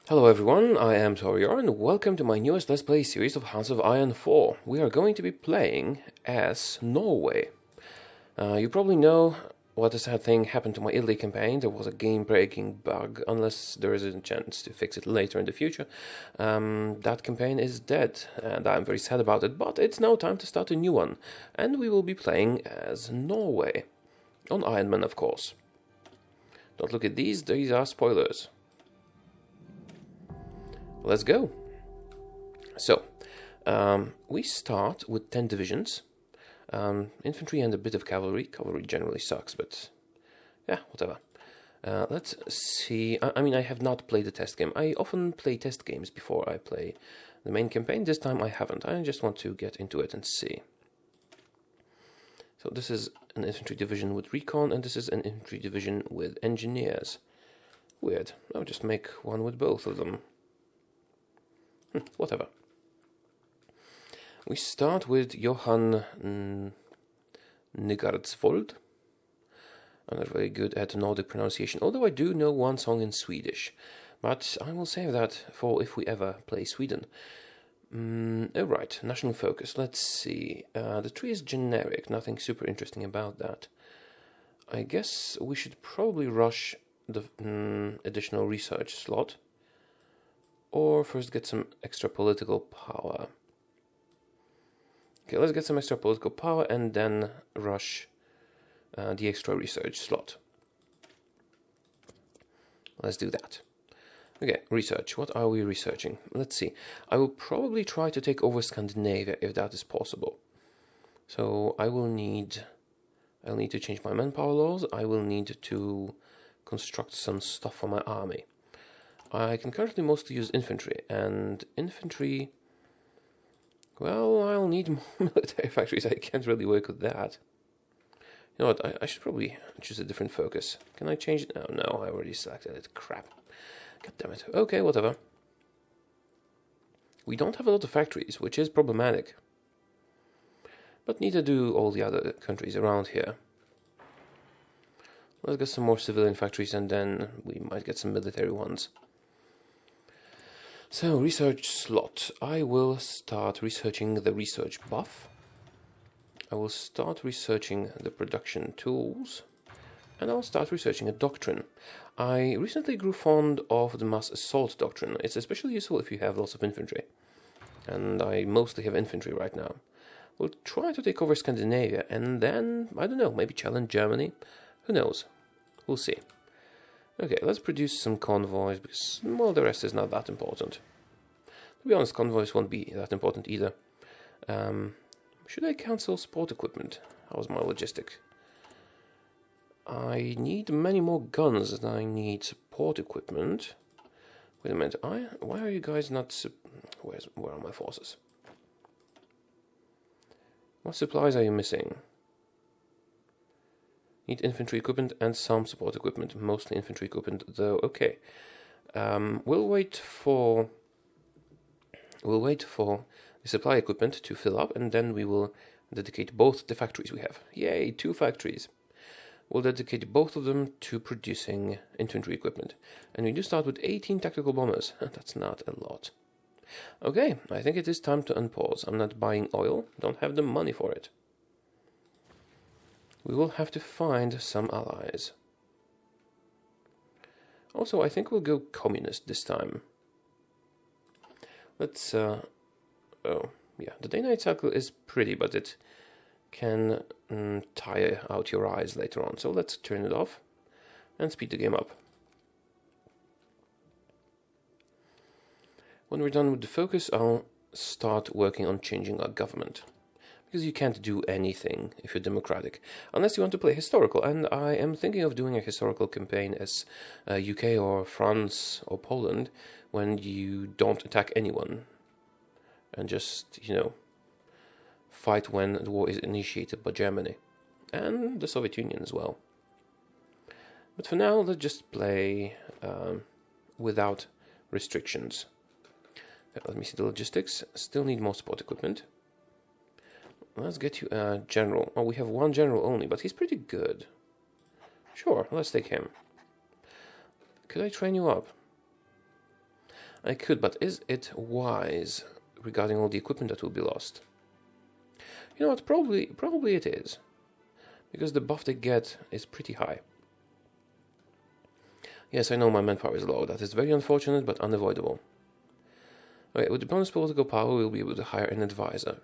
Hello everyone, I am Taureor and welcome to my newest Let's Play series of House of Iron 4. We are going to be playing as Norway. You probably know what a sad thing happened to my Italy campaign. There was a game-breaking bug, unless there is a chance to fix it later in the future. That campaign is dead and I'm very sad about it, but it's now time to start a new one. And we will be playing as Norway. On Iron Man, of course. Don't look at these are spoilers. Let's go. So, we start with 10 divisions, infantry and a bit of cavalry. Cavalry generally sucks, but yeah, whatever. Let's see. I mean, I have not played a test game. I often play test games before I play the main campaign. This time I haven't. I just want to get into it and see. So this is an infantry division with recon, and this is an infantry division with engineers. Weird. I'll just make one with both of them. Whatever. We start with Johan Nygaardsvold. I'm not very good at Nordic pronunciation, although I do know one song in Swedish. But I will save that for if we ever play Sweden. Alright, national focus. Let's see. The tree is generic, nothing super interesting about that. I guess we should probably rush the additional research slot. Or first get some extra political power. Okay, let's get some extra political power and then rush the extra research slot. Let's do that. Okay, research. What are we researching? Let's see. I will probably try to take over Scandinavia if that is possible. So I'll need to change my manpower laws. I will need to construct some stuff for my army. I can currently mostly use infantry, and infantry, well, I'll need more military factories. I can't really work with that. You know what, I should probably choose a different focus. Can I change it? No, I already selected it. Crap. God damn it. Okay, whatever. We don't have a lot of factories, which is problematic. But neither do all the other countries around here. Let's get some more civilian factories, and then we might get some military ones. So, research slot. I will start researching the research buff. I will start researching the production tools. And I'll start researching a doctrine. I recently grew fond of the mass assault doctrine. It's especially useful if you have lots of infantry. And I mostly have infantry right now. We'll try to take over Scandinavia and then, I don't know, maybe challenge Germany. Who knows? We'll see. Okay, let's produce some convoys, because, well, the rest is not that important. To be honest, convoys won't be that important either. Should I cancel sport equipment? How's my logistics? I need many more guns than I need support equipment. Wait a minute, why are you guys not... Where are my forces? What supplies are you missing? Need infantry equipment and some support equipment. Mostly infantry equipment, though. Okay. We'll wait for the supply equipment to fill up, and then we will dedicate both the factories we have. Yay, 2 factories. We'll dedicate both of them to producing infantry equipment. And we do start with 18 tactical bombers. That's not a lot. Okay, I think it is time to unpause. I'm not buying oil. Don't have the money for it. We will have to find some allies. Also, I think we'll go communist this time. Let's, oh, yeah, the day-night cycle is pretty, but it can tire out your eyes later on. So let's turn it off and speed the game up. When we're done with the focus, I'll start working on changing our government. Because you can't do anything if you're democratic, unless you want to play historical, and I am thinking of doing a historical campaign as UK or France or Poland, when you don't attack anyone, and just, you know, fight when the war is initiated by Germany, and the Soviet Union as well. But for now, let's just play without restrictions. Let me see the logistics. Still need more support equipment. Let's get you a general. Oh, we have one general only, but he's pretty good. Sure, let's take him. Could I train you up? I could, but is it wise regarding all the equipment that will be lost? You know what, probably it is. Because the buff they get is pretty high. Yes, I know my manpower is low. That is very unfortunate, but unavoidable. Okay, with the bonus political power, we'll be able to hire an advisor.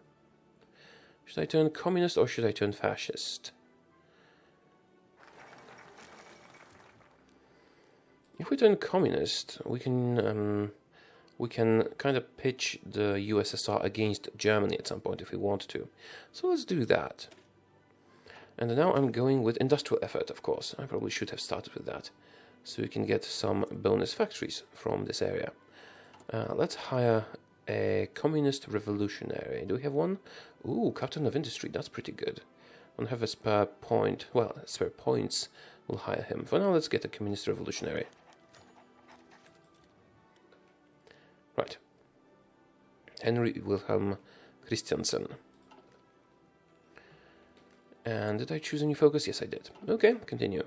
Should I turn communist or should I turn fascist? If we turn communist, we can kind of pitch the USSR against Germany at some point if we want to. So let's do that. And now I'm going with industrial effort, of course. I probably should have started with that. So we can get some bonus factories from this area. Let's hire a communist revolutionary. Do we have one? Ooh, captain of industry. That's pretty good. Don't have a spare point. Well, spare points. We'll hire him. For now, let's get a communist revolutionary. Right. Henry Wilhelm Christiansen. And did I choose a new focus? Yes, I did. Okay, continue.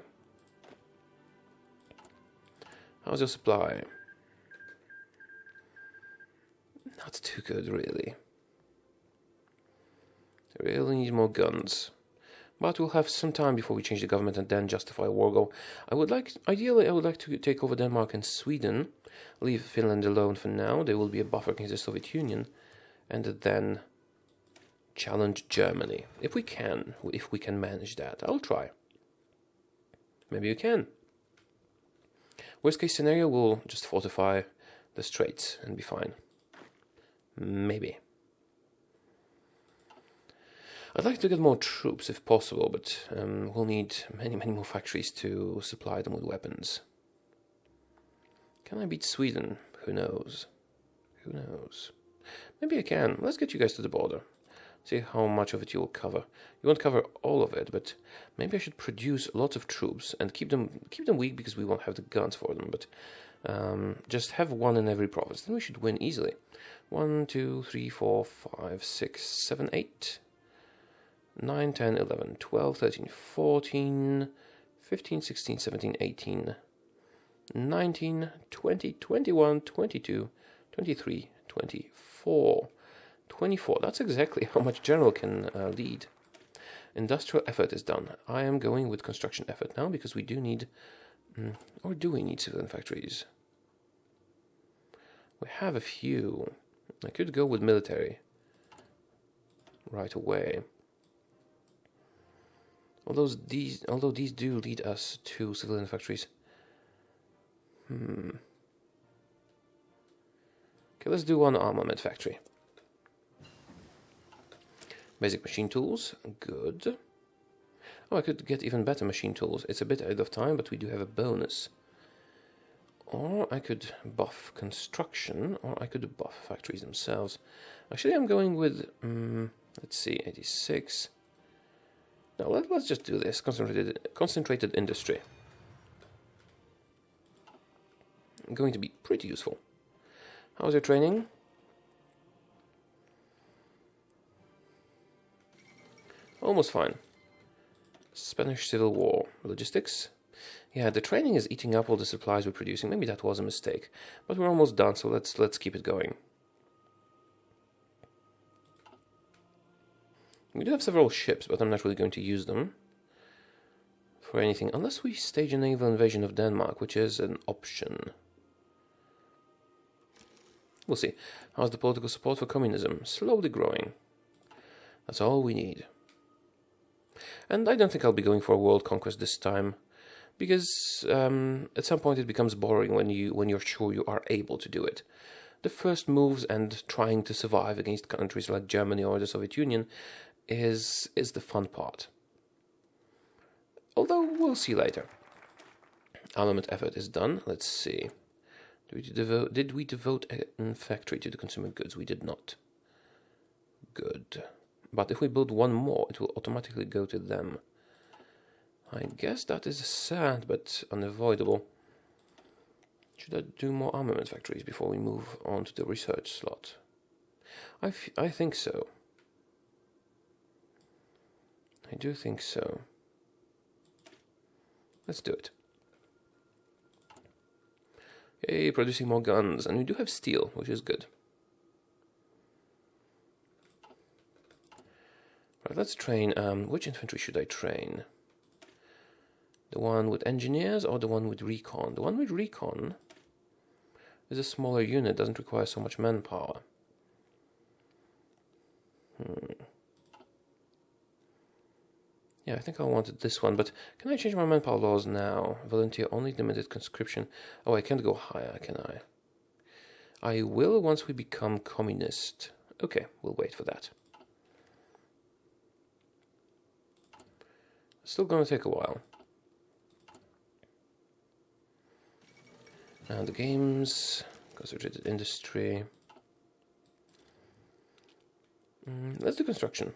How's your supply? Not too good, really. I really need more guns. But we'll have some time before we change the government and then justify a war goal. Ideally, I would like to take over Denmark and Sweden. Leave Finland alone for now. They will be a buffer against the Soviet Union. And then challenge Germany. If we can manage that. I'll try. Maybe you can. Worst case scenario, we'll just fortify the straits and be fine. Maybe. I'd like to get more troops if possible, but we'll need many more factories to supply them with weapons. Can I beat Sweden? Who knows? Who knows? Maybe I can. Let's get you guys to the border. See how much of it you'll cover. You won't cover all of it, but maybe I should produce lots of troops and keep them weak because we won't have the guns for them. But just have one in every province. Then we should win easily. 1, 2, 3, 4, 5, 6, 7, 8, 9, 10, 11, 12, 13, 14, 15, 16, 17, 18, 19, 20, 21, 22, 23, 24. 24. That's exactly how much general can lead. Industrial effort is done. I am going with construction effort now because we do need... or do we need civilian factories? We have a few. I could go with military right away. Although these do lead us to civilian factories. Okay, let's do one armament factory. Basic machine tools, good. Oh, I could get even better machine tools. It's a bit out of time, but we do have a bonus. Or I could buff construction, or I could buff factories themselves. Actually, I'm going with, let's see, 86. Now, let's just do this, concentrated industry. Going to be pretty useful. How's your training? Almost fine. Spanish Civil War. Logistics? Yeah, the training is eating up all the supplies we're producing. Maybe that was a mistake. But we're almost done, so let's keep it going. We do have several ships, but I'm not really going to use them for anything. Unless we stage a naval invasion of Denmark, which is an option. We'll see. How's the political support for communism? Slowly growing. That's all we need. And I don't think I'll be going for a world conquest this time, because at some point it becomes boring when you're sure you are able to do it. The first moves and trying to survive against countries like Germany or the Soviet Union is the fun part. Although we'll see later. Armament effort is done. Let's see. Did we devote a factory to the consumer goods? We did not. Good. But if we build one more, it will automatically go to them. I guess that is sad, but unavoidable. Should I do more armament factories before we move on to the research slot? I think so. I do think so. Let's do it. Hey, producing more guns, and we do have steel, which is good. Right, let's train. Which infantry should I train? The one with engineers or the one with recon? The one with recon is a smaller unit, doesn't require so much manpower. Yeah, I think I wanted this one, but can I change my manpower laws now? Volunteer only, limited conscription. Oh, I can't go higher, can I? I will once we become communist. Okay, we'll wait for that. Still gonna take a while. And the games, concentrated industry. Let's do construction.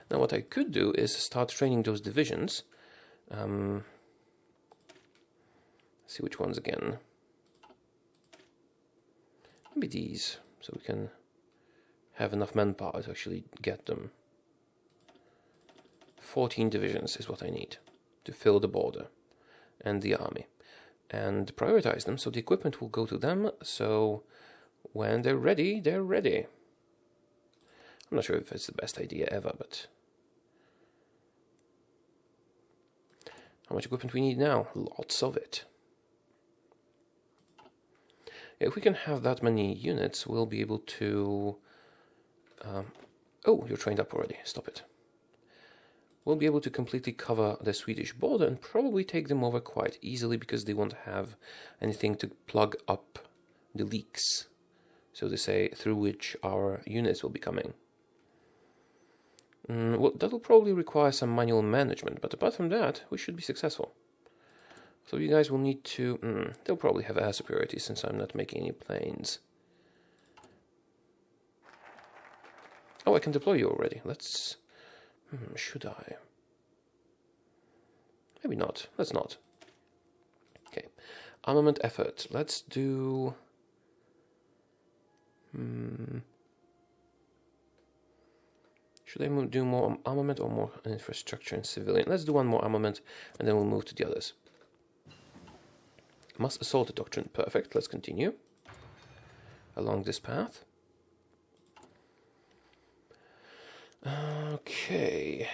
Now what I could do is start training those divisions. See which ones again. Maybe these, so we can have enough manpower to actually get them. 14 divisions is what I need to fill the border and the army. And prioritize them, so the equipment will go to them, so when they're ready, they're ready. I'm not sure if it's the best idea ever, but... How much equipment we need now? Lots of it. If we can have that many units, we'll be able to... Oh, you're trained up already. Stop it. We'll be able to completely cover the Swedish border and probably take them over quite easily because they won't have anything to plug up the leaks, so to say, through which our units will be coming. Well, that will probably require some manual management, but apart from that, we should be successful. So you guys will need to... they'll probably have air superiority since I'm not making any planes. Oh, I can deploy you already. Let's... should I? Maybe not. Let's not. Okay. Armament effort. Let's do... Should I do more armament or more infrastructure and civilian? Let's do one more armament and then we'll move to the others. Mass assault doctrine. Perfect. Let's continue along this path. Okay.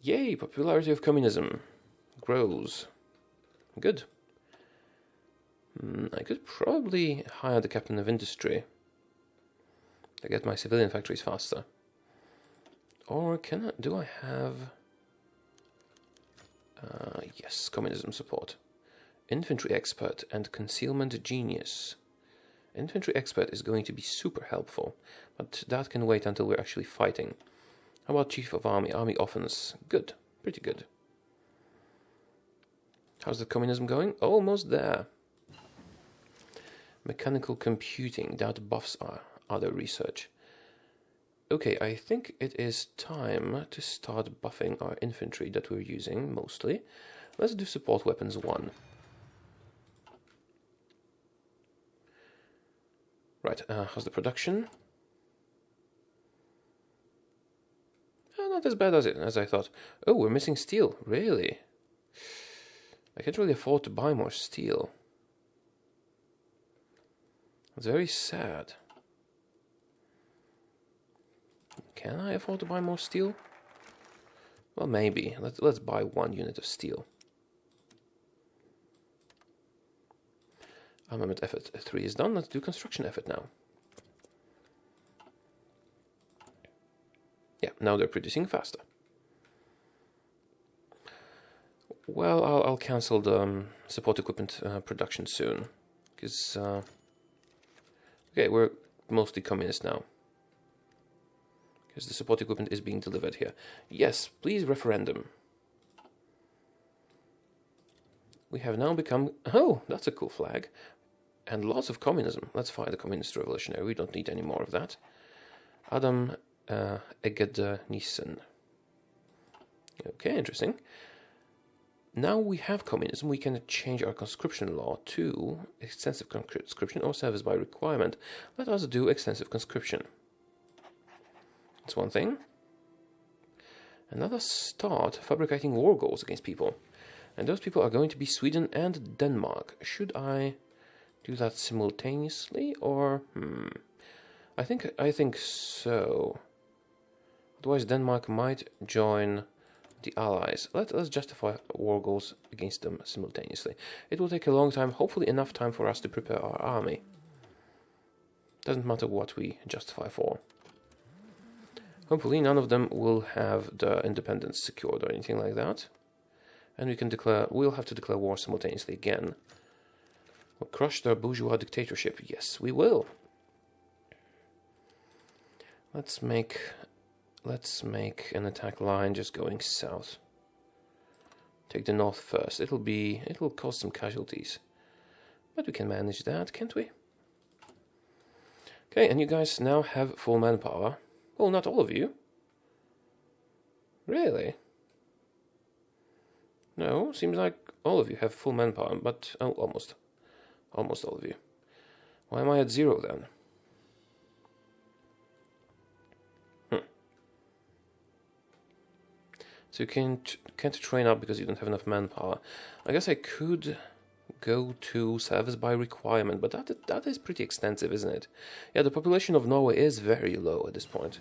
Yay, popularity of communism grows. Good. I could probably hire the captain of industry to get my civilian factories faster. Or do I have... yes, communism support. Infantry expert and concealment genius. Infantry expert is going to be super helpful, but that can wait until we're actually fighting. How about chief of army? Army offense. Good. Pretty good. How's the communism going? Almost there. Mechanical computing. That buffs our other research. Okay, I think it is time to start buffing our infantry that we're using, mostly. Let's do support weapons 1. Right, how's the production? Not as bad as I thought. Oh, we're missing steel. Really? I can't really afford to buy more steel. It's very sad. Can I afford to buy more steel? Well, maybe. Let's buy 1 unit of steel. Armament effort 3 is done. Let's do construction effort now. Yeah, now they're producing faster. Well, I'll cancel the support equipment production soon, because okay, we're mostly communist now. Because the support equipment is being delivered here. Yes, please referendum. We have now become... Oh, that's a cool flag. And lots of communism. Let's fire the communist revolutionary. We don't need any more of that. Adam Egede Nissen. Okay, interesting. Now we have communism. We can change our conscription law to extensive conscription or service by requirement. Let us do extensive conscription. That's one thing. And let us start fabricating war goals against people. And those people are going to be Sweden and Denmark. Should I do that simultaneously, or I think so. Otherwise, Denmark might join the Allies. Let's justify war goals against them simultaneously. It will take a long time, hopefully enough time for us to prepare our army. Doesn't matter what we justify for. Hopefully none of them will have the independence secured or anything like that. And we'll have to declare war simultaneously again. We'll crush their bourgeois dictatorship. Yes, we will. Let's make an attack line just going south. Take the north first. It'll cause some casualties. But we can manage that, can't we? Okay, and you guys now have full manpower. Well, not all of you. Really? No, seems like all of you have full manpower, but almost. Almost all of you. Why am I at 0 then? So you can't train up because you don't have enough manpower. I guess I could go to service by requirement, but that is pretty extensive, isn't it? Yeah, the population of Norway is very low at this point.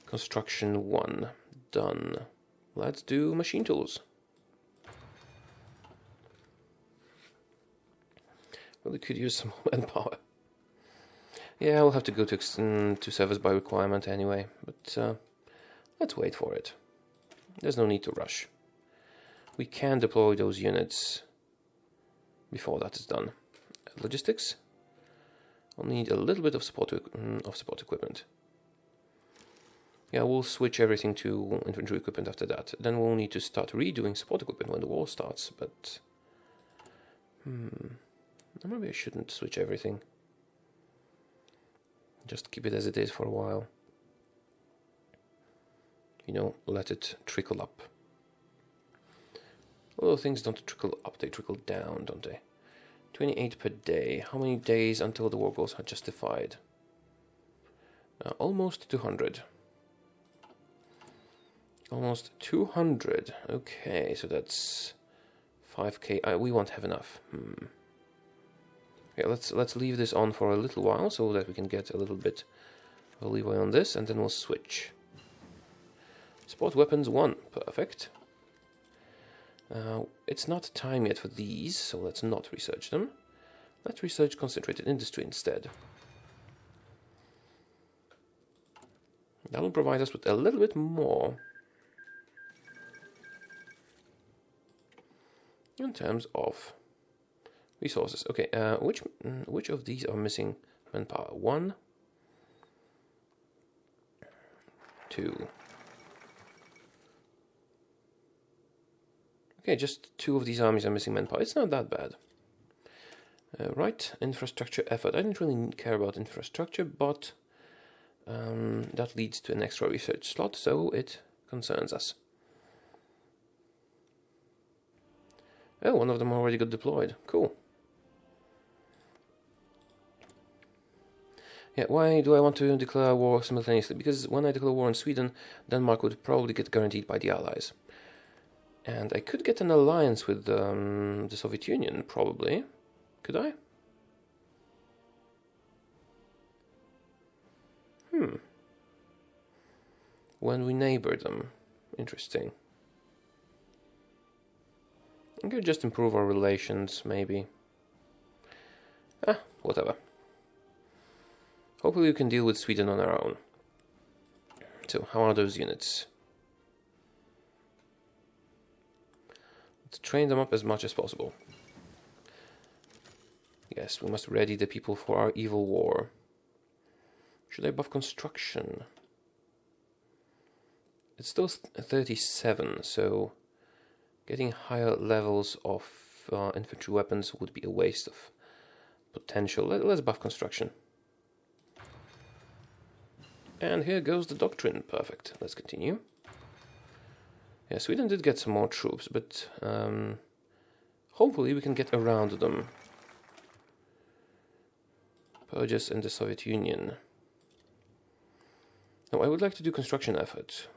Construction 1 done. Let's do machine tools. Well, we could use some more manpower. Yeah, we'll have to go to service by requirement anyway, but let's wait for it. There's no need to rush. We can deploy those units before that is done. Logistics. We'll need a little bit of support equipment. Yeah, we'll switch everything to infantry equipment after that. Then we'll need to start redoing support equipment when the war starts, but maybe I shouldn't switch everything. Just keep it as it is for a while. You know, let it trickle up. Although things don't trickle up, they trickle down, don't they? 28 per day. How many days until the war goals are justified? Almost 200. Almost 200. Okay, so that's 5k. We won't have enough. Yeah, let's leave this on for a little while so that we can get a little bit of leeway on this, and then we'll switch. Support weapons 1, perfect. It's not time yet for these, so let's not research them. Let's research concentrated industry instead. That will provide us with a little bit more in terms of resources. Okay, which of these are missing manpower? 1, 2. Okay, just 2 of these armies are missing manpower. It's not that bad. Right, infrastructure effort. I didn't really care about infrastructure, but that leads to an extra research slot, so it concerns us. Oh, one of them already got deployed. Cool. Yeah, why do I want to declare war simultaneously? Because when I declare war on Sweden, Denmark would probably get guaranteed by the Allies. And I could get an alliance with the Soviet Union, probably. Could I? When we neighbor them. Interesting. I could just improve our relations, maybe. Whatever. Hopefully we can deal with Sweden on our own. So, how are those units? Let's train them up as much as possible. Yes, we must ready the people for our evil war. Should I buff construction? It's still 37, so getting higher levels of infantry weapons would be a waste of potential. Let's buff construction. And here goes the doctrine. Perfect. Let's continue. Yeah, Sweden did get some more troops, but hopefully we can get around them. Purges in the Soviet Union. Now, I would like to do construction effort.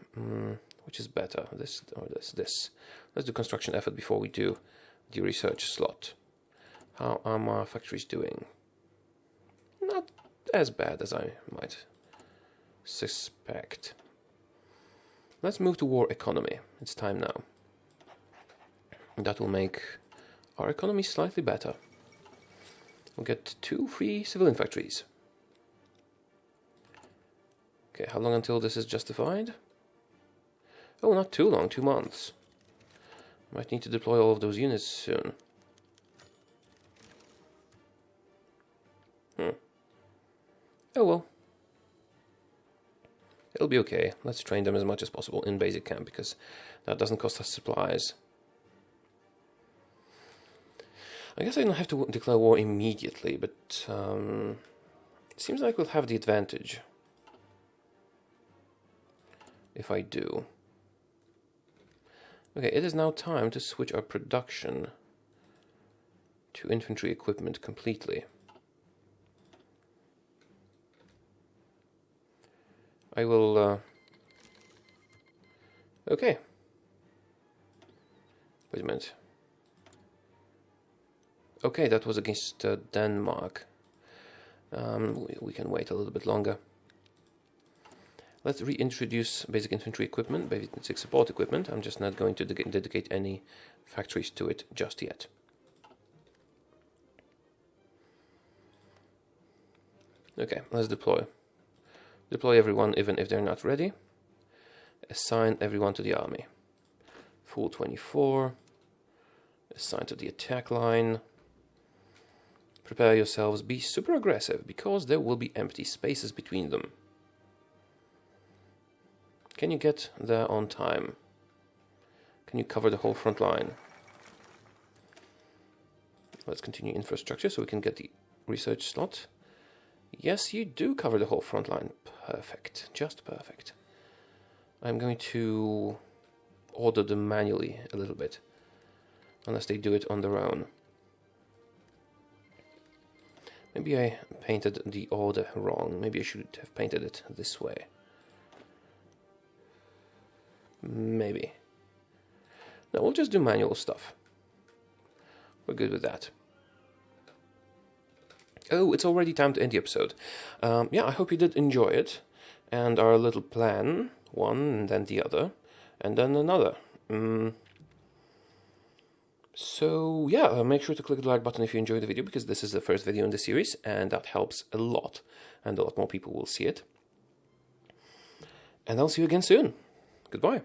Which is better, this or this? This. Let's do construction effort before we do the research slot. How are my factories doing? Not as bad as I might suspect. Let's move to war economy. It's time now. That will make our economy slightly better. We'll get 2 free civilian factories. Okay, how long until this is justified? Oh, not too long, 2 months. Might need to deploy all of those units soon. Oh well. It'll be okay. Let's train them as much as possible in basic camp, because that doesn't cost us supplies. I guess I don't have to declare war immediately, but it seems like we'll have the advantage if I do. Okay, it is now time to switch our production to infantry equipment completely. I will... Okay. Wait a minute. Okay, that was against Denmark. We can wait a little bit longer. Let's reintroduce basic infantry equipment, basic support equipment. I'm just not going to dedicate any factories to it just yet. Okay, let's deploy. Deploy everyone even if they're not ready. Assign everyone to the army. Full 24. Assign to the attack line. Prepare yourselves, be super aggressive, because there will be empty spaces between them. Can you get there on time? Can you cover the whole front line? Let's continue infrastructure so we can get the research slot. Yes, you do cover the whole front line. Perfect. Just perfect. I'm going to order them manually a little bit, unless they do it on their own. Maybe I painted the order wrong. Maybe I should have painted it this way. Maybe. No, we'll just do manual stuff. We're good with that. Oh, it's already time to end the episode. Yeah, I hope you did enjoy it. And our little plan, one and then the other, and then another. So yeah, make sure to click the like button if you enjoyed the video, because this is the first video in the series, and that helps a lot, and a lot more people will see it. And I'll see you again soon. Goodbye.